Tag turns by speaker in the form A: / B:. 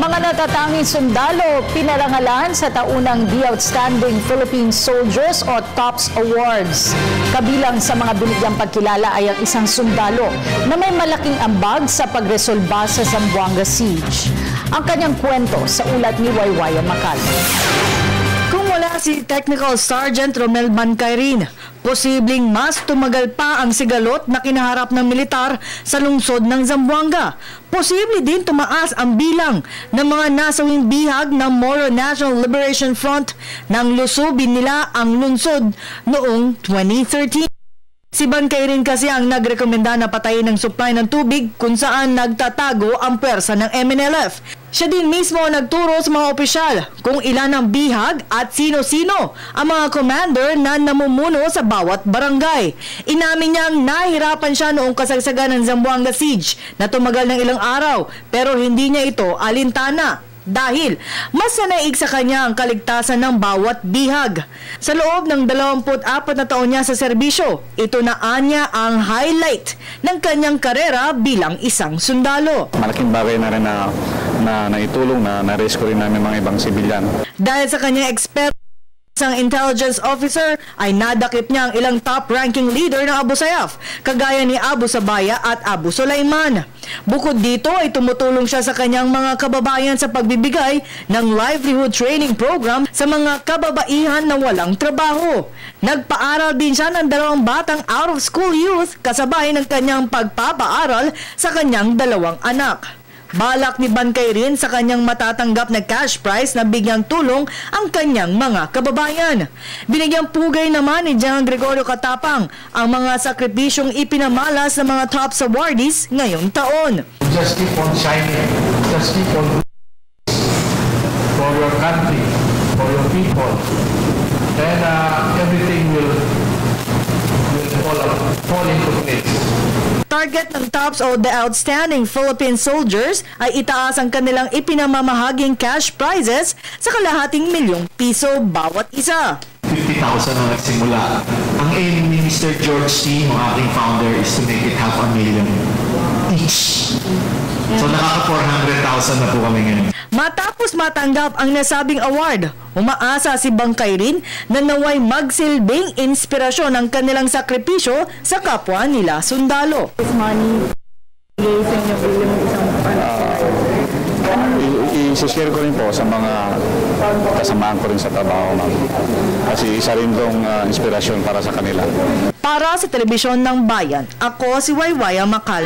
A: Mga natatanging sundalo pinarangalan sa taunang The Outstanding Philippine Soldiers o TOPS Awards. Kabilang sa mga binigyang pagkilala ay ang isang sundalo na may malaking ambag sa pagresolba sa Zamboanga Siege. Ang kanyang kwento sa ulat ni Waywaya Macal.
B: Kung wala si Technical Sergeant Romel Bancairin, posibleng mas tumagal pa ang sigalot na kinaharap ng militar sa lungsod ng Zamboanga. Posible din tumaas ang bilang ng mga nasawing bihag ng Moro National Liberation Front nang lusubin nila ang lungsod noong 2013. Si Bancairin kasi ang nagrekomenda na patayin ng supply ng tubig kung saan nagtatago ang pwersa ng MNLF. Siya din mismo ang nagturo sa mga opisyal kung ilan ang bihag at sino-sino ang mga commander na namumuno sa bawat barangay. Inamin niyang nahirapan siya noong kasagsagan ng Zamboanga Siege na tumagal ng ilang araw pero hindi niya ito alintana. Dahil mas nanaig sa kanya ang kaligtasan ng bawat bihag. Sa loob ng 24 na taon niya sa serbisyo, ito na anya ang highlight ng kanyang karera bilang isang sundalo.
C: Malaking bagay na rin na naitulong na na-rescue rin namin mga ibang sibilyan.
B: Dahil sa kanyang ang intelligence officer ay nadakip niya ang ilang top-ranking leader ng Abu Sayyaf, kagaya ni Abu Sabaya at Abu Sulaiman. Bukod dito ay tumutulong siya sa kanyang mga kababayan sa pagbibigay ng livelihood training program sa mga kababaihan na walang trabaho. Nagpaaral din siya ng 2 batang out-of-school youth kasabay ng kanyang pagpapaaral sa kanyang 2 anak. Balak ni Bancairin sa kanyang matatanggap na cash prize na bigyang tulong ang kanyang mga kababayan. Binigyang pugay naman ni General Gregorio Katapang ang mga sakripisyong ipinamalas ng mga TOPS awardees ngayong taon.
D: Just keep on shining, just keep on for your country, for your people, and everything will fall into place.
B: Target ng TOPS o The Outstanding Philippine Soldiers ay itaas ang kanilang ipinamamahaging cash prizes sa ₱250,000 bawat isa.
D: 50,000 ang nagsimula. Ang aim ni Mr. George T, ang ating founder, is to make it $500,000 each. So nakaka-400,000 na po kami ngayon.
B: Matapos matanggap ang nasabing award, umaasa si Bancairin na naway magsilbing inspirasyon ang kanilang sakripisyo sa kapwa nila sundalo.
C: I-share ko rin po sa mga kasamahan ko rin sa trabaho, ma'am. Kasi isa rin itong inspirasyon para sa kanila.
B: Para sa Telebisyon ng Bayan, ako si Waywaya Macal.